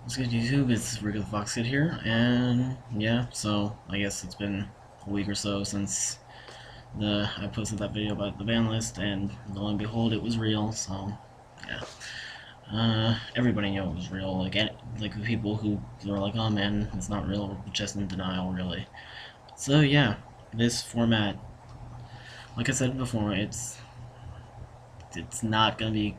What's good, YouTube? It's Rick the Fox Kid here, and yeah, so I guess it's been a week or so since I posted that video about the ban list, and lo and behold, it was real. So yeah, everybody knew it was real. Like the people who were like, "Oh man, it's not real," were just in denial, really. So yeah, this format, like I said before, it's not gonna be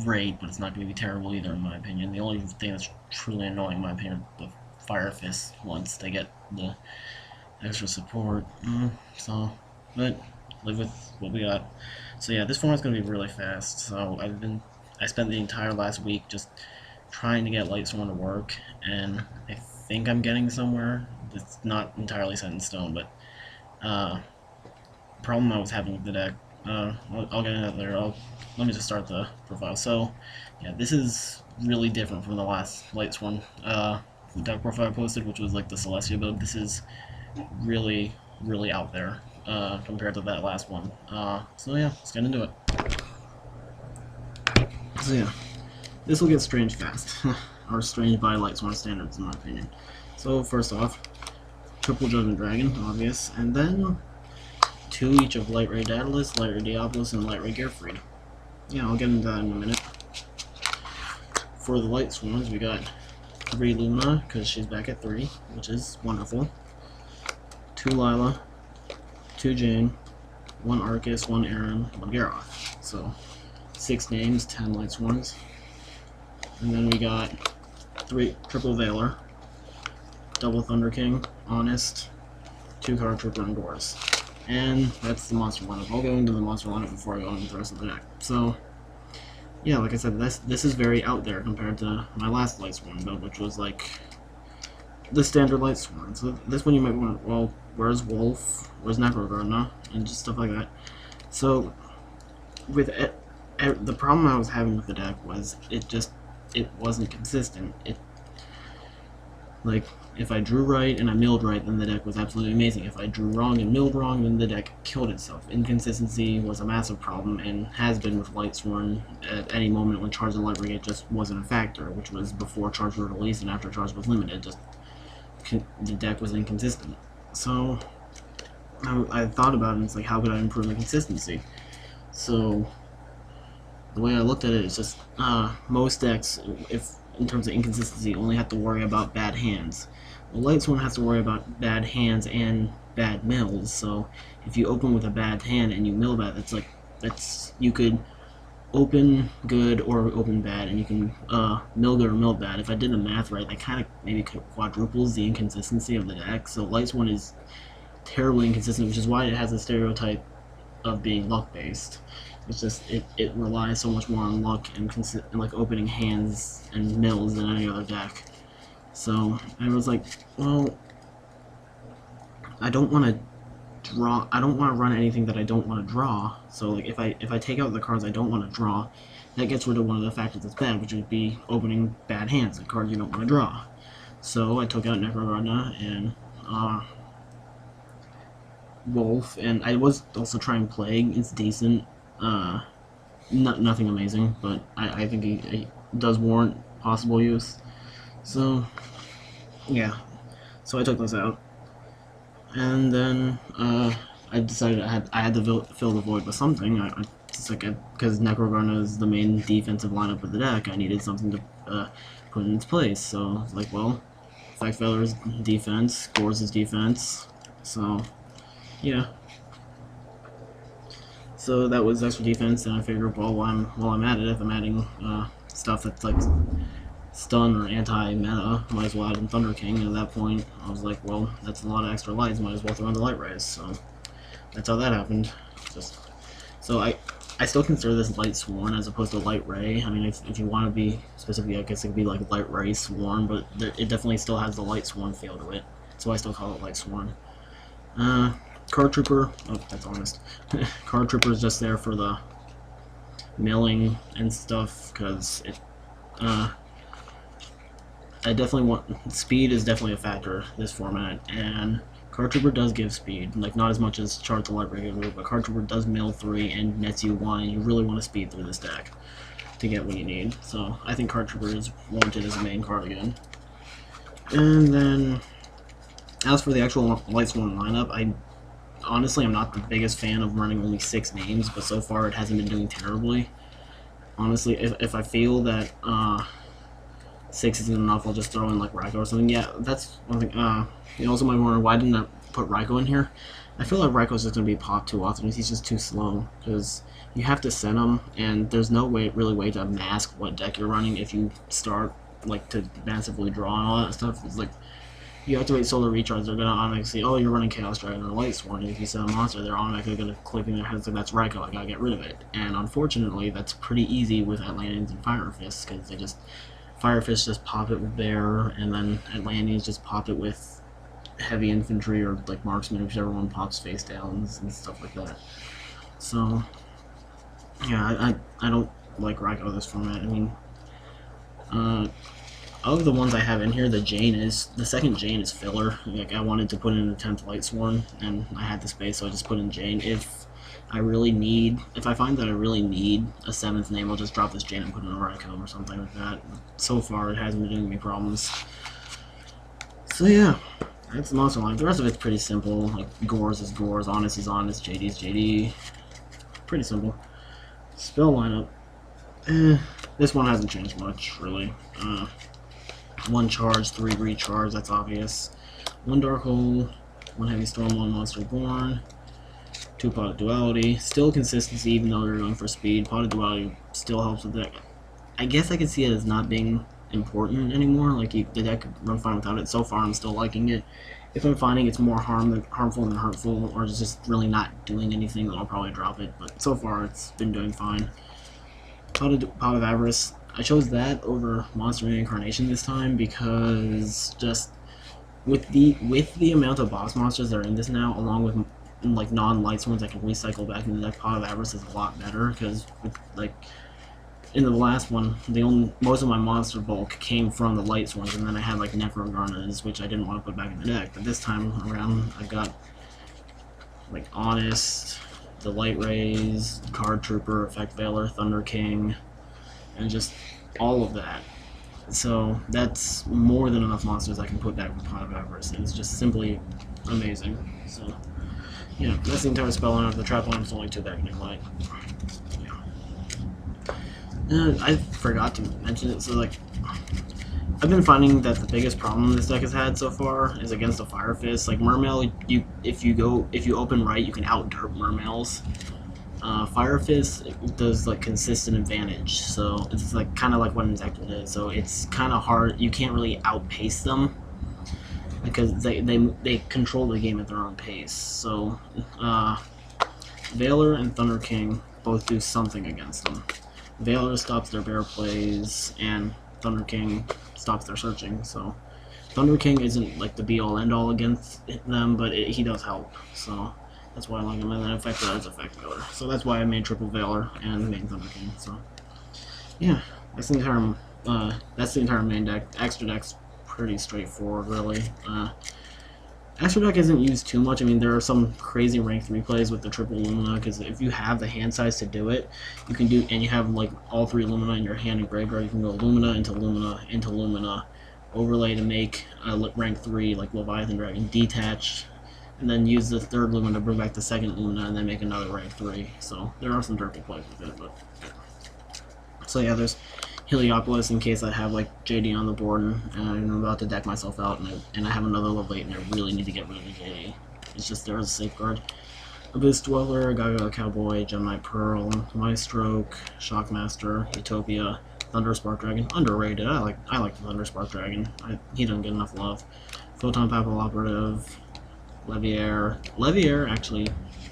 great, but it's not going to be terrible either, in my opinion. The only thing that's truly annoying, in my opinion, are the Fire Fist once they get the extra support. So, but live with what we got. So yeah, this format's going to be really fast. So I spent the entire last week just trying to get Lightsworn to work, and I think I'm getting somewhere. It's not entirely set in stone, but problem I was having with the deck. I'll get into that later. Let me just start the profile. So, yeah, this is really different from the last Lightsworn deck profile I posted, which was like the Celestia build. This is really, really out there compared to that last one. So yeah, let's get into it. So yeah, this will get strange fast, or strange by Lightsworn standards, in my opinion. So first off, triple Judgment Dragon, obvious, and then two each of Light Ray Daedalus, Light Ray Diablos, and Light Ray Gearfried. Yeah, I'll get into that in a minute. For the Lightsworns, we got 3 Luna, because she's back at 3, which is wonderful. 2 Lila, 2 Jane, 1 Arcus, 1 Aaron, 1 Garroth. So, 6 names, 10 Lightsworns. And then we got 3 Triple Veiler, Double Thunder King, Honest, 2 Card Trooper, and Doors. And that's the monster lineup. I'll go into the monster lineup before I go into the rest of the deck. So, yeah, like I said, this is very out there compared to my last Lightsworn build, which was like the standard Lightsworn. So this one you might want, well, where's Wolf? Where's Necrogardna? And just stuff like that. So, with it, the problem I was having with the deck was it wasn't consistent. Like, if I drew right and I milled right, then the deck was absolutely amazing. If I drew wrong and milled wrong, then the deck killed itself. Inconsistency was a massive problem, and has been with Lightsworn at any moment when Charge of the Light Brigade just wasn't a factor, which was before Charge was released and after Charge was limited. The deck was inconsistent. So, I thought about it, and it's like, how could I improve the consistency? So, the way I looked at it is just, most decks, in terms of inconsistency, only have to worry about bad hands. Well, Lightsworn has to worry about bad hands and bad mills, so if you open with a bad hand and you mill bad, you could open good or open bad, and you can mill good or mill bad. If I did the math right, that kind of maybe quadruples the inconsistency of the deck, so Lightsworn is terribly inconsistent, which is why it has a stereotype of being luck-based. It's just, it relies so much more on luck and like opening hands and mills than any other deck. So I was like, well, I don't want to run anything that I don't want to draw. So like if I take out the cards I don't want to draw, that gets rid of one of the factors that's bad, which would be opening bad hands, the cards you don't want to draw. So I took out Necrogardna and Wolf, and I was also trying Plague. It's decent. Nothing amazing, but I think he does warrant possible use. So, yeah. So I took those out, and then I decided I had to fill the void with something. Because Necrogardna is the main defensive lineup of the deck, I needed something to put in its place. So I was like, well, Fact Veiler's defense, Gores' defense. So, yeah. So that was extra defense, and I figured, well, while I'm at it, if I'm adding stuff that's like stun or anti-meta, might as well add in Thunder King. And at that point, I was like, well, that's a lot of extra lights, might as well throw in the Light Rays. So that's how that happened. So I still consider this Lightsworn as opposed to Light Ray. I mean, if you want to be specific, I guess it could be like Light Ray Sworn, but it definitely still has the Lightsworn feel to it. So I still call it Lightsworn. Card Trooper, oh, that's honest. Card Trooper is just there for the milling and stuff, because I definitely want, speed is definitely a factor this format, and Card Trooper does give speed, like not as much as Charge the Light Brigade, but Card Trooper does mill 3 and nets you 1, and you really want to speed through this deck. to get what you need. So I think Card Trooper is warranted as a main card again. And then, as for the actual Lightsworn lineup, honestly, I'm not the biggest fan of running only 6 names, but so far it hasn't been doing terribly. Honestly, if I feel that 6 isn't enough, I'll just throw in like Ryko or something. Yeah, that's one thing. You also might wonder, why didn't I put Ryko in here? I feel like Ryko's just going to be popped too often. He's just too slow, because you have to send him, and there's no way to mask what deck you're running if you start like to massively draw and all that stuff. It's like, you activate Solar Recharge, they're going to automatically say, oh, you're running Chaos Dragon or Lightsworn, and if you send a monster, they're automatically going to click in their heads like, that's Ryko, I gotta get rid of it. And unfortunately, that's pretty easy with Atlanteans and Fire Fists, because they just, Fire Fists just pop it with Bear, and then Atlanteans just pop it with Heavy Infantry or like Marksman, whichever one pops face downs and stuff like that. So, yeah, I don't like Ryko this format. I mean, of the ones I have in here, the second Jane is filler. Like, I wanted to put in a 10th Lightsworn, and I had the space, so I just put in Jane. If I find that I really need a 7th name, I'll just drop this Jane and put in a Ryko or something like that. So far, it hasn't been giving me problems. So yeah, that's the monster line. The rest of it's pretty simple. Like, Gores is Gores, Honest is Honest, JD is JD. Pretty simple. Spell lineup. This one hasn't changed much, really. 1 charge, 3 recharge, that's obvious. 1 dark hole, 1 heavy storm, 1 monster born, 2 pot of duality. Still consistency, even though they're going for speed. Pot of duality still helps with that. I guess I could see it as not being important anymore. Like, the deck could run fine without it. So far, I'm still liking it. If I'm finding it's more harmful than hurtful, or just really not doing anything, then I'll probably drop it. But so far, it's been doing fine. Pot of Avarice. I chose that over Monster Reincarnation this time because just with the amount of boss monsters that are in this now, along with like non-lights ones that can recycle back into the deck, Pot of Avarice is a lot better because like in the last one, most of my monster bulk came from the lights ones, and then I had like Necrogurnas, which I didn't want to put back in the deck. But this time around, I got like Honest, the Light Rays, Card Trooper, Effect Veiler, Thunder King, and just all of that. So that's more than enough monsters I can put back with Pot of Avarice. It's just simply amazing. So yeah, that's the entire spell line. The trap line is only 2 back Nikolai. Yeah. I forgot to mention it, so like, I've been finding that the biggest problem this deck has had so far is against the Fire Fist. Like, Mermail, if you open right, you can out-derp Mermails. Fire Fist does like consistent advantage, so it's like kind of like what Insector did. So it's kind of hard. You can't really outpace them because they control the game at their own pace. So Veiler and Thunder King both do something against them. Veiler stops their bear plays, and Thunder King stops their searching. So Thunder King isn't like the be-all end-all against them, but he does help. So that's why I like him, and then Effect Veiler is Effect Veiler. So that's why I made triple Veiler and made Thunder King. So yeah, that's the entire main deck. Extra deck's pretty straightforward, really. Extra deck isn't used too much. I mean, there are some crazy rank 3 plays with the triple Lumina, because if you have the hand size to do it, you can do, and you have like all 3 Lumina in your hand and graveyard, you can go Lumina into Lumina into Lumina, overlay to make a rank 3 like Leviathan Dragon, detach, and then use the 3rd Lumina to bring back the 2nd Lumina, and then make another rank 3. So there are some dirty plays with it, but so yeah, there's Heliopolis in case I have like JD on the board and I'm about to deck myself out, and I have another level 8 and I really need to get rid of the JD. It's just there as a safeguard. Abyss Dweller, Gaga Cowboy, Gemini Pearl, Maestroke, Shockmaster, Utopia, Thunder Spark Dragon. Underrated. I like the Thunder Spark Dragon. He doesn't get enough love. Photon Papal Operative, Leviair actually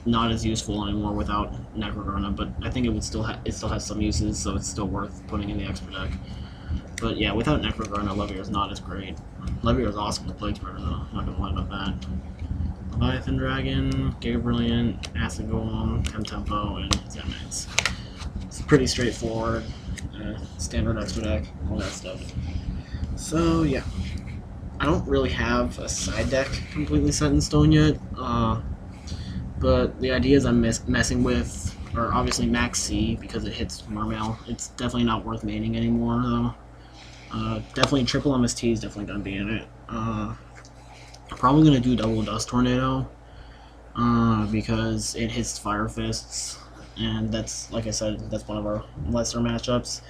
not as useful anymore without Necrogurna, but I think it still has some uses, so it's still worth putting in the extra deck. But yeah, without Necrogurna, Leviair is not as great. Leviair is awesome with Plague Spreader though, not gonna lie about that. Leviathan Dragon, Giga Brilliant, Acid Golem, Tempo, and Zenmax. It's pretty straightforward, standard extra deck, all that stuff. So yeah, I don't really have a side deck completely set in stone yet. But the ideas I'm messing with or obviously max C because it hits Mermail. It's definitely not worth maining anymore though. Definitely triple MST is definitely gonna be in it. Probably gonna do double Dust Tornado because it hits Fire Fists, and that's, like I said, that's one of our lesser matchups.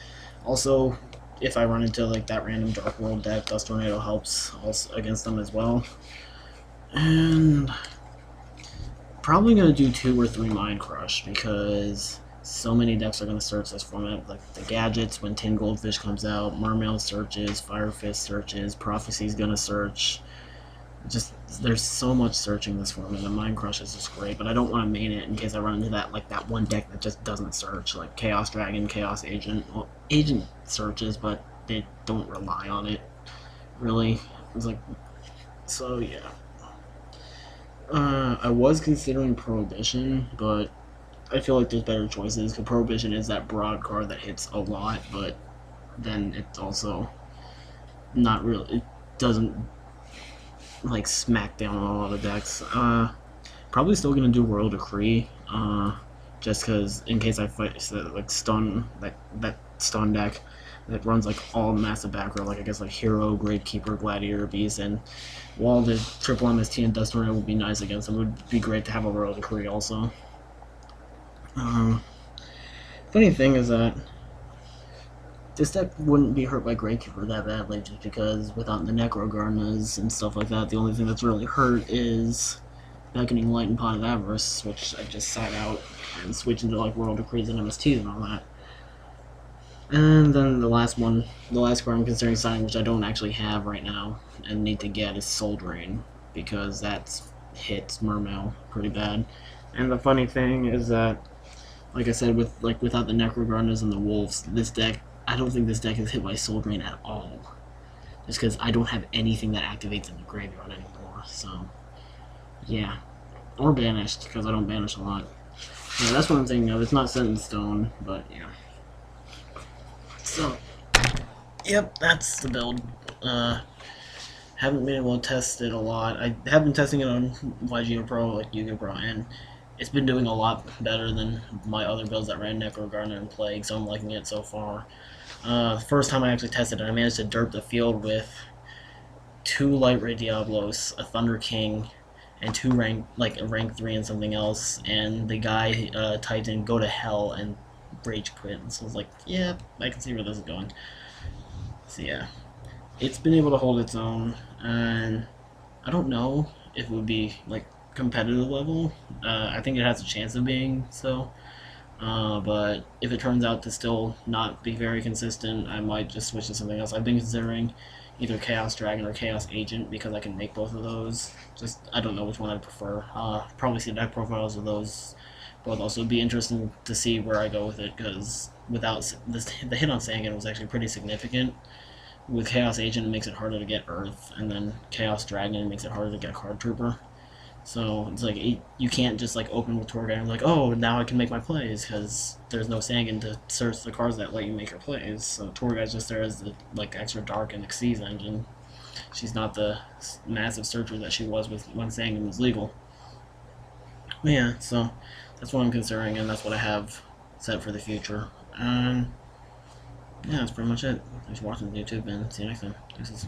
Also, if I run into like that random Dark World deck, Dust Tornado helps also against them as well. And probably gonna do 2 or 3 Mind Crush because so many decks are gonna search this format. Like the gadgets when Tin Goldfish comes out, Mermail searches, Fire Fist searches, Prophecy's gonna search. Just there's so much searching this format, and Mind Crush is just great. But I don't want to main it in case I run into that one deck that just doesn't search, like Chaos Dragon, Chaos Agent. Well, Agent searches, but they don't rely on it really. It's like, so yeah. I was considering Prohibition, but I feel like there's better choices. Because Prohibition is that broad card that hits a lot, but then it's also not really. It doesn't like smack down on a lot of decks. Probably still gonna do Royal Decree, just because in case I fight like that stun deck that runs like all massive back row, like I guess like Hero, Gravekeeper, Gladiator, Beast, and while the triple MST and Dust Tornado would be nice against them, it would be great to have a Royal Decree also. Funny thing is that this deck wouldn't be hurt by Gravekeeper that badly, just because without the Necro Gardenas and stuff like that, the only thing that's really hurt is Beckoning Light and Pot of Avarice, which I just side out and switch into like World Decrees and MSTs and all that. And then the last card I'm considering signing, which I don't actually have right now and need to get, is Soul Drain, because that hits Mermail pretty bad. And the funny thing is that, like I said, without the Necro Gardenas and the Wolves, this deck, I don't think this deck is hit by Soul Drain at all. Just because I don't have anything that activates in the graveyard anymore, so yeah. Or Banished, because I don't banish a lot. Yeah, that's what I'm thinking of. It's not set in stone, but yeah. So, yep, that's the build. Haven't been able to test it a lot. I have been testing it on YGO Pro, like Yu-Gi-Oh! Pro, and it's been doing a lot better than my other builds that ran Necro Gardener and Plague, so I'm liking it so far. The first time I actually tested it, I managed to derp the field with 2 Light Ray Diablos, a Thunder King, and 2 rank 3 and something else, and the guy typed in "Go to Hell" and rage quit. So I was like, yeah, I can see where this is going. So yeah, it's been able to hold its own, and I don't know if it would be like competitive level. I think it has a chance of being so. But if it turns out to still not be very consistent, I might just switch to something else. I've been considering either Chaos Dragon or Chaos Agent because I can make both of those. Just, I don't know which one I'd prefer. Probably see deck profiles of those both. Also, it'd be interesting to see where I go with it, because without this, the hit on Sangan was actually pretty significant. With Chaos Agent, it makes it harder to get Earth, and then Chaos Dragon makes it harder to get Card Trooper. So it's like you can't just like open with Torgai and like, oh, now I can make my plays, because there's no Sangan to search the cards that let you make your plays. So Torgai's just there as the like extra dark and Xyz engine. She's not the massive searcher that she was when Sangan was legal. But yeah, so that's what I'm considering, and that's what I have set for the future. Yeah, that's pretty much it. Thanks for watching YouTube, and see you next time. Thanks.